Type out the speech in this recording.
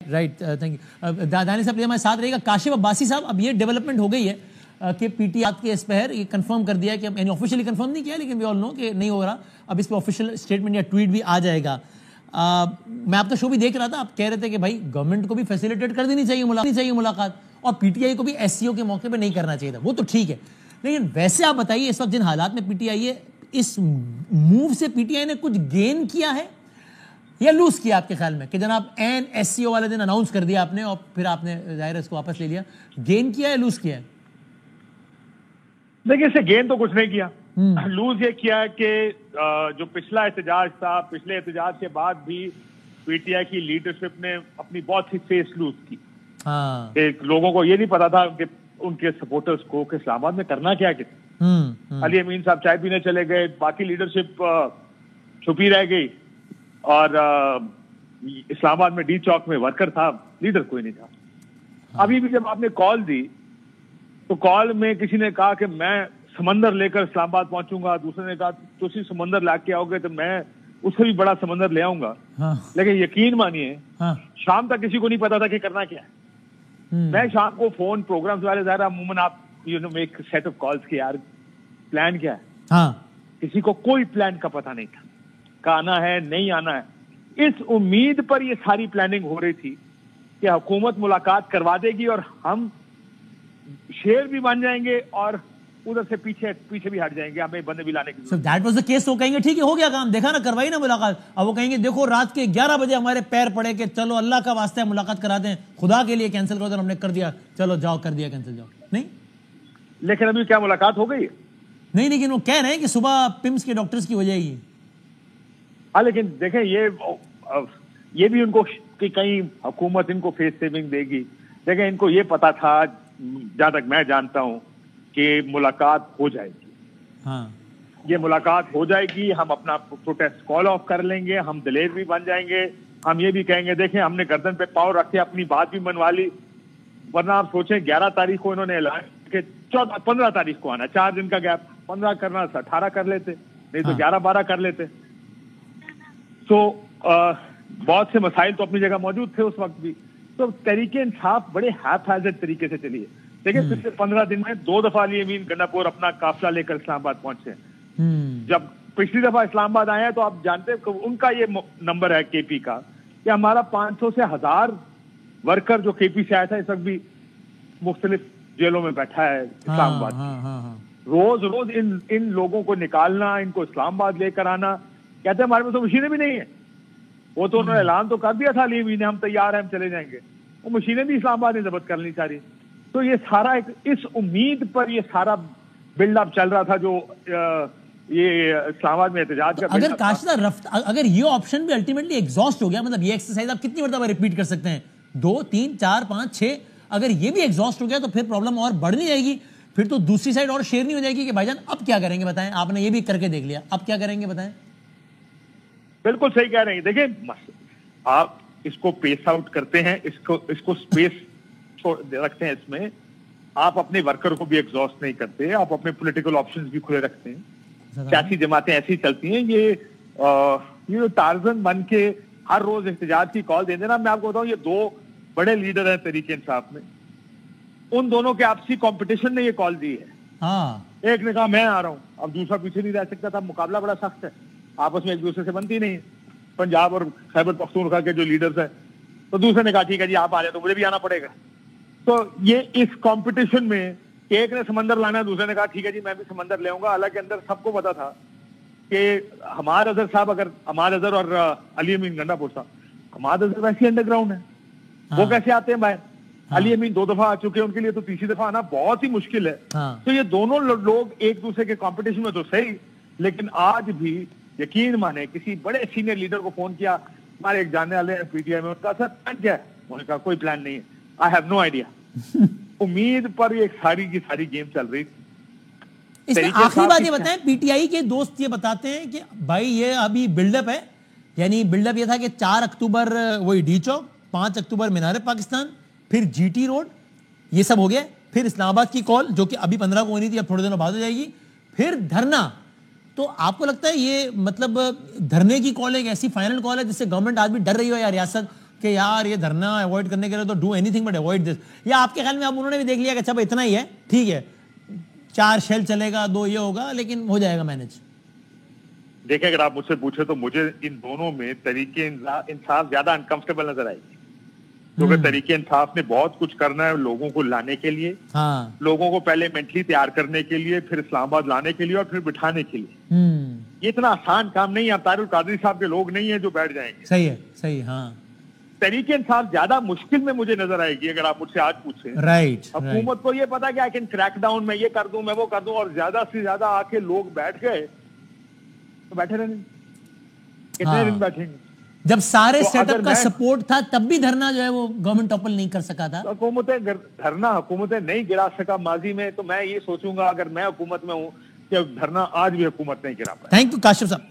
Right, thank you. Danish साहब हमारे साथ रहेगा। काशिफ अब्बासी साहब, अब ये डेवलपमेंट हो गई है कि पीटीआई के इस पर ये कंफर्म कर दिया कि यानी ऑफिशियली कंफर्म नहीं किया, लेकिन वी ऑल नो कि नहीं हो रहा। अब इस पर ऑफिशियल स्टेटमेंट या ट्वीट भी आ जाएगा। मैं आपका शो भी देख रहा था, आप कह रहे थे कि भाई गवर्नमेंट को भी फैसिलिटेट कर देनी चाहिए मुलाकात, और पीटीआई को भी एससीओ के मौके पे नहीं करना चाहिए था, वो तो ठीक है। लेकिन वैसे आप बताइए, इस वक्त जिन हालात में पीटीआई है, इस मूव से पीटीआई ने कुछ गेन किया है या लूज किया आपके ख्याल में? कि जनाब एन एससीओ वाले दिन अनाउंस कर दिया आपने और फिर आपने जाहिर है इसको वापस ले लिया। गेन किया है लूज किया है? देखिए, इससे गेन तो कुछ नहीं किया। लूज ये किया है कि जो पिछला एहतजाज था, पिछले एहतजाज के बाद भी पीटीआई की लीडरशिप ने अपनी बहुत ही फेस लूज की। लोगों को ये नहीं पता था कि उनके सपोर्टर्स को कि इस्लामाबाद में करना क्या है। अली अमीन साहब चाय पीने चले गए, बाकी लीडरशिप छुपी रह गई, और इस्लामाबाद में डी चौक में वर्कर था, लीडर कोई नहीं था। अभी भी जब आपने कॉल दी तो कॉल में किसी ने कहा कि मैं समंदर लेकर इस्लामाबाद पहुंचूंगा, दूसरे ने कहा तुसी समंदर लाके आओगे तो मैं उससे भी बड़ा समंदर ले आऊंगा। लेकिन यकीन मानिए, शाम तक किसी को नहीं पता था कि करना क्या है। मैं शाम को फोन प्रोग्राम्स वाले ज़ाहिर अमूमन आप मेक सेट ऑफ कॉल्स के यार प्लान क्या है। किसी को कोई प्लान का पता नहीं था कि आना है नहीं आना है। इस उम्मीद पर ये सारी प्लानिंग हो रही थी कि हुकूमत मुलाकात करवा देगी और हम शेर भी बन जाएंगे और उधर से पीछे भी हट जाएंगे, हमें बंदे भी लाने की। So that was the case। तो कहेंगे ठीक है, हो गया काम, देखा ना, करवाई ना मुलाकात। अब वो कहेंगे देखो रात के 11 बजे हमारे पैर पड़े कि चलो अल्लाह का वास्ते मुलाकात करा दें, खुदा के लिए कैंसिल करो, तो हमने कर दिया, चलो जाओ, कर दिया कैंसिल, जाओ। नहीं, लेकिन अभी क्या मुलाकात हो गई? नहीं, लेकिन वो कह रहे हैं कि सुबह पिम्स के डॉक्टर्स की हो जाएगी। हाँ, लेकिन देखें ये भी उनको कि कहीं हुकूमत इनको फेस सेविंग देगी। देखें, इनको ये पता था, जहां तक मैं जानता हूं, कि मुलाकात हो जाएगी। ये मुलाकात हो जाएगी, हम अपना प्रोटेस्ट कॉल ऑफ कर लेंगे, हम दिलेर भी बन जाएंगे, हम ये भी कहेंगे देखें हमने गर्दन पे पांव रख के अपनी बात भी मनवा ली। वरना आप सोचें 11 तारीख को इन्होंने ऐलान कि 15 तारीख को आना, 4 दिन का गैप, 15 करना 18 कर लेते, नहीं तो 11-12 कर लेते। तो बहुत से मसाइल तो अपनी जगह मौजूद थे उस वक्त भी। तो तहरीके इंसाफ बड़े हैफाजत तरीके से चली है। देखिए, पिछले 15 दिन में 2 दफा अली अमीन गंडापुर अपना काफिला लेकर इस्लामाबाद पहुंचे। जब पिछली दफा इस्लामाबाद आए हैं तो आप जानते हैं उनका ये नंबर है केपी का कि हमारा 500 से 1000 वर्कर जो केपी से आया था इस वक्त भी मुख्तलिफ जेलों में बैठा है इस्लामाबाद। रोज इन लोगों को निकालना, इनको इस्लामाबाद लेकर आना, कहते हैं हमारे में तो मशीनें भी नहीं है। वो तो उन्होंने ऐलान तो कर दिया था अली अमीन ने, हम तैयार हैं, हम चले जाएंगे। वो मशीनें भी इस्लामाबाद ने जब्त कर ली सारी। तो ये सारा इस उम्मीद पर ये सारा बिल्डअप चल रहा था जो ये इस्लामाबाद में एहतजाज का। अगर काशिदा अगर ये ऑप्शन भी अल्टीमेटली एग्जॉस्ट हो गया, मतलब ये एक्सरसाइज आप कितनी मरतबा रिपीट कर सकते हैं? 2, 3, 4, 5, 6, अगर ये भी एग्जॉस्ट हो गया तो फिर प्रॉब्लम और बढ़नी जाएगी। फिर तो दूसरी साइड और शेरनी हो जाएगी कि भाईजान अब क्या करेंगे बताएं, आपने ये भी करके देख लिया, अब क्या करेंगे बताएं। बिल्कुल सही कह रहे हैं। देखिए, आप इसको पेस आउट करते हैं, इसको स्पेस रखते हैं, इसमें आप अपने वर्कर को भी एग्जॉस्ट नहीं करते, आप अपने पॉलिटिकल ऑप्शंस भी खुले रखते हैं। सियासी जमातें ऐसी चलती हैं, ये टार्जन बन के हर रोज एहतजाज की कॉल दे देना। मैं आपको बताऊं, ये 2 बड़े लीडर हैं तहरीके इंसाफ में, उन दोनों के आपसी कंपटीशन ने ये कॉल दी है। एक ने कहा मैं आ रहा हूं, अब दूसरा पीछे नहीं रह सकता था, मुकाबला बड़ा सख्त है, आपस में एक दूसरे से बनती नहीं है। पंजाब और खैबर पख्तूनख्वा के जो लीडर्स हैं, तो दूसरे ने कहा ठीक है जी आप आ रहे तो मुझे भी आना पड़ेगा। तो ये इस कंपटीशन में एक ने समंदर लाना, दूसरे ने कहा ठीक है जी मैं भी समंदर ले आऊंगा। हालांकि अंदर सबको पता था कि हमाद अजहर साहब, अगर हमाद अजहर और अली अमीन गंडापुर साहब, हमाद अजहर वैसे अंडरग्राउंड है, वो कैसे आते हैं बाहर? अली अमीन 2 दफा आ चुके हैं, उनके लिए तो तीसरी दफा आना बहुत ही मुश्किल है। तो ये दोनों लोग एक दूसरे के कॉम्पिटिशन में तो सही, लेकिन आज भी यकीन माने किसी बड़े सीनियर लीडर को फोन किया, हमारे एक जानने वाले पीटीआई में, उनका सर प्लान क्या है? उन्होंने कहा कोई प्लान नहीं है, आई हैव नो आइडिया। उम्मीद पर ये सारी की सारी गेम चल रही थी। इसमें आखिरी बात ये बताएं, पीटीआई के दोस्त ये बताते हैं कि भाई ये अभी बिल्डअप है, यानी बिल्डअप ये था कि 4 अक्टूबर वही डी चौक, 5 अक्टूबर मीनार पाकिस्तान, फिर जीटी रोड, ये सब हो गया, फिर इस्लामाबाद की कॉल जो कि अभी 15 को होनी थी, अब थोड़े दिनों बाद हो जाएगी, फिर धरना। तो आपको लगता है ये मतलब धरने की कॉल एक ऐसी फाइनल कॉल है जिससे गवर्नमेंट आज भी डर रही हो या रियासत कि यार ये धरना अवॉइड करने के लिए तो do anything but avoid this, या आपके ख्याल में अब उन्होंने भी देख लिया कि अच्छा भाई इतना ही है, ठीक है 4 शेल चलेगा, 2 ये होगा, लेकिन हो जाएगा मैनेज? देखिए, अगर आप मुझसे पूछे तो मुझे इन दोनों में तरीके इंसाफ ज्यादा अनकंफर्टेबल नजर आएगी, क्योंकि तरीके इंसाफ ने बहुत कुछ करना है लोगों को लाने के लिए, हाँ, लोगों को पहले मेंटली तैयार करने के लिए, फिर इस्लामाबाद लाने के लिए और फिर बिठाने के लिए। ये इतना आसान काम नहीं है, तारुल कादरी साहब के लोग नहीं है जो बैठ जाएंगे। सही है, सही, हाँ। तरीके इंसाफ ज्यादा मुश्किल में मुझे नजर आएगी अगर आप मुझसे आज पूछे। राइट, हुकूमत को ये पता कि आई कैन क्रैक डाउन, मैं ये कर दूं, मैं वो कर दूं, और ज्यादा से ज्यादा आके लोग बैठ गए तो बैठे रहने, कितने दिन बैठेंगे? जब सारे तो सेटअप का मैं- सपोर्ट था तब भी धरना जो है वो गवर्नमेंट टॉपल नहीं कर सका था। धरना हुकूमतें नहीं गिरा सका माजी में, तो मैं ये सोचूंगा अगर मैं हुकूमत में हूं कि धरना आज भी हुकूमत नहीं गिरा पाए। थैंक यू काशिफ साहब।